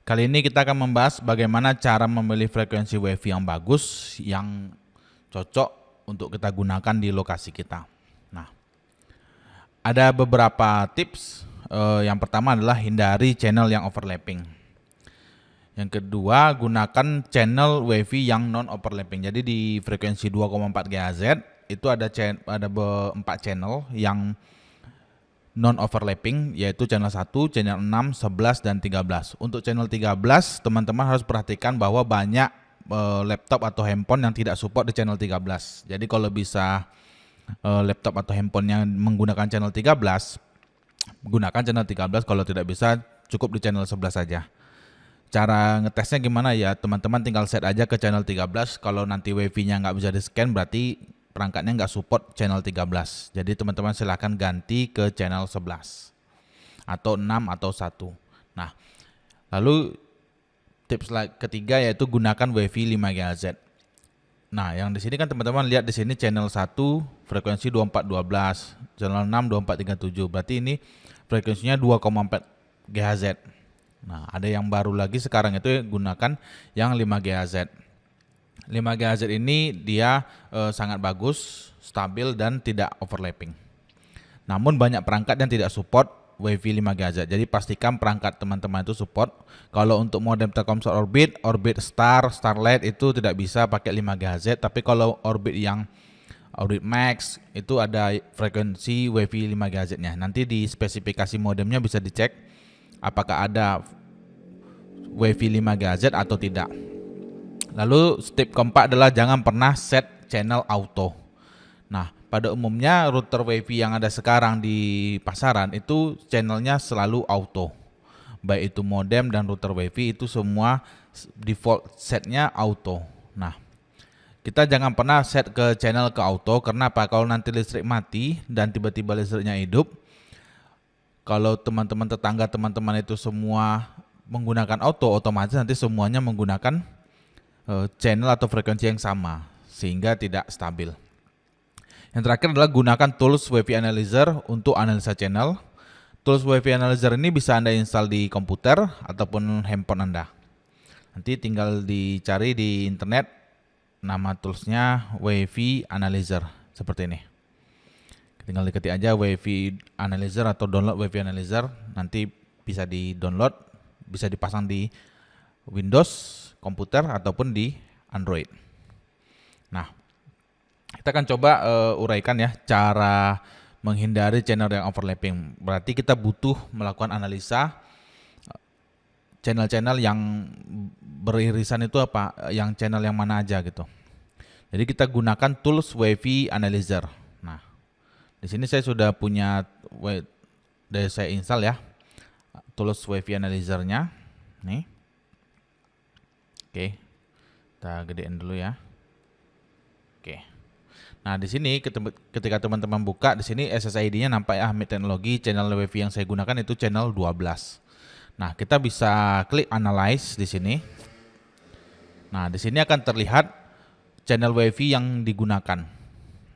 Kali ini kita akan membahas bagaimana cara memilih frekuensi WiFi yang bagus, yang cocok untuk kita gunakan di lokasi kita. Nah, ada beberapa tips. Yang pertama adalah hindari channel yang overlapping. Yang kedua, gunakan channel WiFi yang non-overlapping. Jadi di frekuensi 2,4 GHz itu ada 4 channel yang non-overlapping, yaitu channel 1, channel 6, 11, dan 13. Untuk channel 13, teman-teman harus perhatikan bahwa banyak laptop atau handphone yang tidak support di channel 13. Jadi kalau bisa laptop atau handphone yang menggunakan channel 13, gunakan channel 13. Kalau tidak bisa, cukup di channel 11 saja. Cara ngetesnya gimana ya, teman-teman tinggal set aja ke channel 13. Kalau nanti WiFi-nya nggak bisa di-scan, berarti perangkatnya nggak support channel 13. Jadi teman-teman silahkan ganti ke channel 11 atau 6 atau 1. Nah, lalu tips ketiga yaitu gunakan WiFi 5 GHz. Nah, yang di sini kan teman-teman lihat di sini channel 1 frekuensi 2412, channel 6 2437. Berarti ini frekuensinya 2,4 GHz. Nah, ada yang baru lagi sekarang itu gunakan yang 5 GHz. 5 GHz ini dia sangat bagus, stabil, dan tidak overlapping. Namun banyak perangkat yang tidak support WiFi 5 GHz. Jadi pastikan perangkat teman-teman itu support. Kalau untuk modem Telkomsel Orbit, Orbit Star, Starlight itu tidak bisa pakai 5 GHz. Tapi kalau Orbit yang Orbit Max itu ada frekuensi WiFi 5 GHz-nya. Nanti di spesifikasi modemnya bisa dicek apakah ada WiFi 5 GHz atau tidak. Lalu step keempat adalah jangan pernah set channel auto. Nah, pada umumnya router WiFi yang ada sekarang di pasaran itu channelnya selalu auto. Baik itu modem dan router WiFi itu semua default setnya auto. Nah, kita jangan pernah set ke channel ke auto. Karena apa? Kalau nanti listrik mati dan tiba-tiba listriknya hidup, kalau teman-teman tetangga teman-teman itu semua menggunakan auto, otomatis nanti semuanya menggunakan channel atau frekuensi yang sama, sehingga tidak stabil. Yang terakhir adalah gunakan tools WiFi Analyzer untuk analisa channel. Tools WiFi Analyzer ini bisa Anda install di komputer ataupun handphone Anda. Nanti tinggal dicari di internet, nama toolsnya WiFi Analyzer, seperti ini. Tinggal diketik aja WiFi Analyzer atau download WiFi Analyzer, nanti bisa di-download, bisa dipasang di Windows, komputer, ataupun di Android. Nah, kita akan coba uraikan ya cara menghindari channel yang overlapping. Berarti kita butuh melakukan analisa channel-channel yang beririsan itu apa, yang channel yang mana aja gitu. Jadi kita gunakan tools WiFi Analyzer. Nah, di sini saya sudah punya, dari saya install ya, tools WiFi Analyzer-nya. Nih. Oke, kita gedein dulu ya. Oke. Nah, di sini ketika teman-teman buka, di sini SSID-nya nampak ya, Hamid Teknologi. Channel WiFi yang saya gunakan itu channel 12. Nah, kita bisa klik Analyze di sini. Nah, di sini akan terlihat channel WiFi yang digunakan.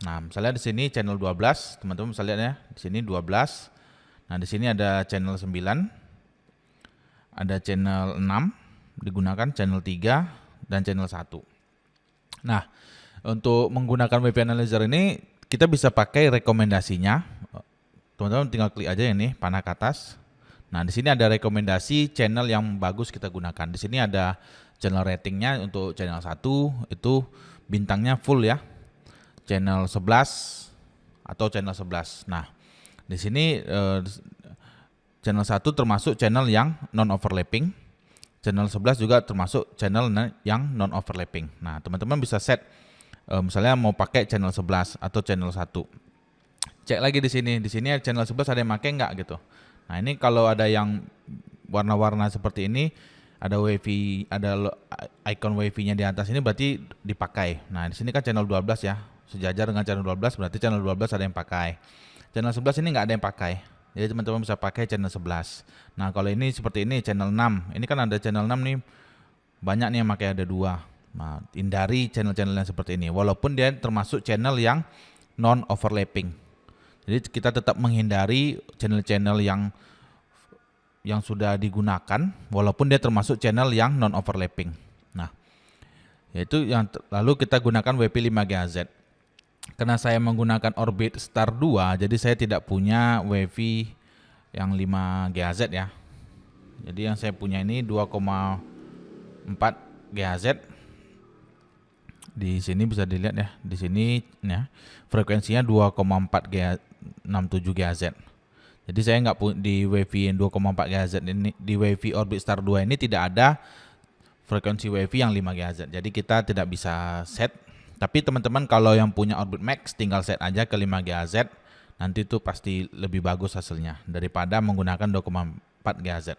Nah, misalnya di sini channel 12, teman-teman bisa lihat ya, di sini 12. Nah, di sini ada channel 9, ada channel 6 digunakan, channel 3, dan channel 1. Nah, untuk menggunakan WiFi Analyzer ini kita bisa pakai rekomendasinya. Teman-teman tinggal klik aja ini panah ke atas. Nah, di sini ada rekomendasi channel yang bagus kita gunakan. Di sini ada channel ratingnya. Untuk channel 1 itu bintangnya full ya. Channel 11 atau channel 11. Nah, di sini channel 1 termasuk channel yang non overlapping. Channel 11 juga termasuk channel yang non overlapping. Nah, teman-teman bisa set misalnya mau pakai channel 11 atau channel 1. Cek lagi di sini. Di sini channel 11 ada yang pakai enggak gitu. Nah, ini kalau ada yang warna-warna seperti ini, ada WiFi, ada icon WiFi-nya di atas ini, berarti dipakai. Nah, di sini kan channel 12 ya. Sejajar dengan channel 12, berarti channel 12 ada yang pakai. Channel 11 ini enggak ada yang pakai. Jadi teman-teman bisa pakai channel 11. Nah, kalau ini seperti ini channel 6. Ini kan ada channel 6 nih. Banyak nih yang pakai, ada 2. Nah, hindari channel-channel yang seperti ini. Walaupun dia termasuk channel yang non overlapping. Jadi kita tetap menghindari channel-channel yang yang sudah digunakan walaupun dia termasuk channel yang non overlapping. Nah, yaitu yang lalu kita gunakan WP 5 GHz. Karena saya menggunakan Orbit Star 2, jadi saya tidak punya WiFi yang 5 GHz ya. Jadi yang saya punya ini 2,4 GHz. Di sini bisa dilihat ya, di sini ya frekuensinya 2,4 GHz, 67 GHz. Jadi saya nggak punya di WiFi 2,4 GHz ini, di WiFi Orbit Star 2 ini tidak ada frekuensi WiFi yang 5 GHz. Jadi kita tidak bisa set. Tapi teman-teman kalau yang punya Orbit Max tinggal set aja ke 5 GHz, nanti itu pasti lebih bagus hasilnya daripada menggunakan 2,4 GHz.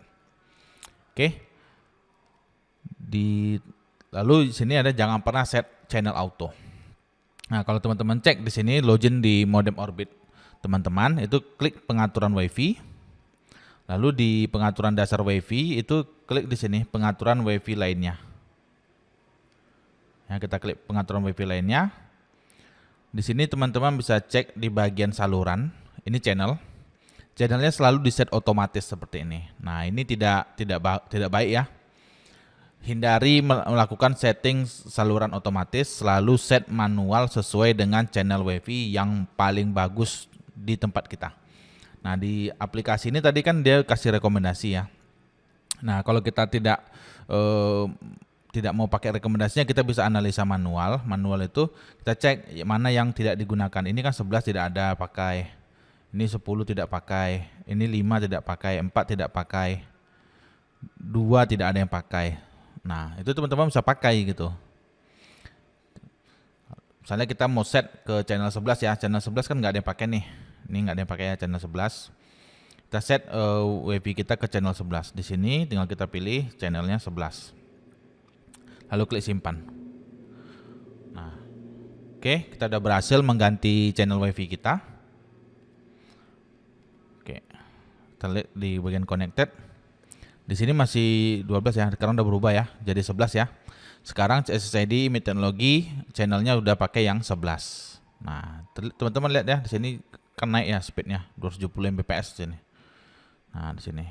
Oke. Lalu di sini ada jangan pernah set channel auto. Nah, kalau teman-teman cek di sini login di modem Orbit teman-teman, itu klik pengaturan WiFi. Lalu di pengaturan dasar WiFi itu klik di sini pengaturan WiFi lainnya. Ya, kita klik pengaturan WiFi lainnya. Di sini teman-teman bisa cek di bagian saluran. Ini channel. Channelnya selalu di set otomatis seperti ini. Nah, ini tidak baik ya. Hindari melakukan setting saluran otomatis, selalu set manual sesuai dengan channel WiFi yang paling bagus di tempat kita. Nah, di aplikasi ini tadi kan dia kasih rekomendasi ya. Nah, kalau kita tidak mau pakai rekomendasinya, kita bisa analisa manual. Manual itu kita cek mana yang tidak digunakan. Ini kan 11 tidak ada pakai. Ini 10 tidak pakai. Ini 5 tidak pakai, 4 tidak pakai. 2 tidak ada yang pakai. Nah, itu teman-teman bisa pakai gitu. Misalnya kita mau set ke channel 11 ya. Channel 11 kan nggak ada yang pakai nih. Ini nggak ada yang pakai ya channel 11. Kita set WiFi kita ke channel 11. Di sini tinggal kita pilih channelnya 11. Lalu klik simpan. Nah, oke, kita udah berhasil mengganti channel WiFi kita. Oke, kita lihat di bagian connected. Di sini masih 12 ya, sekarang udah berubah ya, jadi 11 ya. Sekarang SSID MIT Teknologi channelnya udah pakai yang 11. Nah, teman-teman lihat ya, di sini kan naik ya speednya 270 Mbps di sini. Nah, di sini.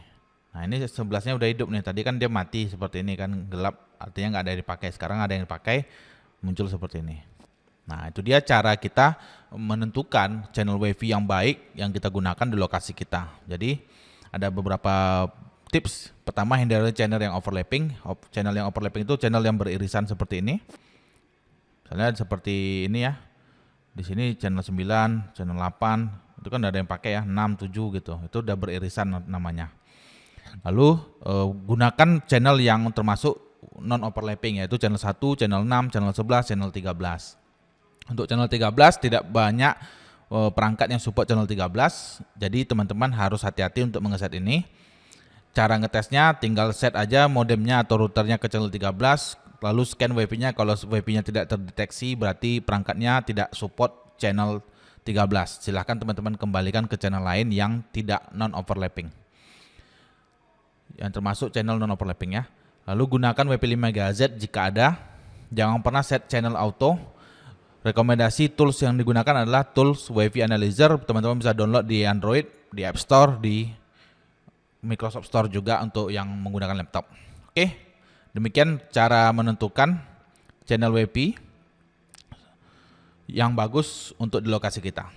Nah, ini 11-nya udah hidup nih. Tadi kan dia mati seperti ini kan, gelap, artinya nggak ada yang dipakai. Sekarang ada yang dipakai, muncul seperti ini. Nah, itu dia cara kita menentukan channel WiFi yang baik yang kita gunakan di lokasi kita. Jadi, ada beberapa tips. Pertama, hindari channel yang overlapping. Channel yang overlapping itu channel yang beririsan seperti ini. Misalnya seperti ini ya. Di sini channel 9, channel 8, itu kan ada yang pakai ya, 6, 7 gitu. Itu udah beririsan namanya. Lalu gunakan channel yang termasuk non overlapping, yaitu channel 1, channel 6, channel 11, channel 13. Untuk channel 13 tidak banyak perangkat yang support channel 13. Jadi teman-teman harus hati-hati untuk mengeset ini. Cara ngetesnya tinggal set aja modemnya atau routernya ke channel 13, lalu scan WiFi-nya. Kalau WiFi-nya tidak terdeteksi berarti perangkatnya tidak support channel 13. Silahkan teman-teman kembalikan ke channel lain yang tidak non overlapping, yang termasuk channel non overlapping ya. Lalu gunakan WiFi 5 GHz jika ada. Jangan pernah set channel auto. Rekomendasi tools yang digunakan adalah tools WiFi Analyzer. Teman-teman bisa download di Android, di App Store, di Microsoft Store juga untuk yang menggunakan laptop. Oke, demikian cara menentukan channel WiFi yang bagus untuk di lokasi kita.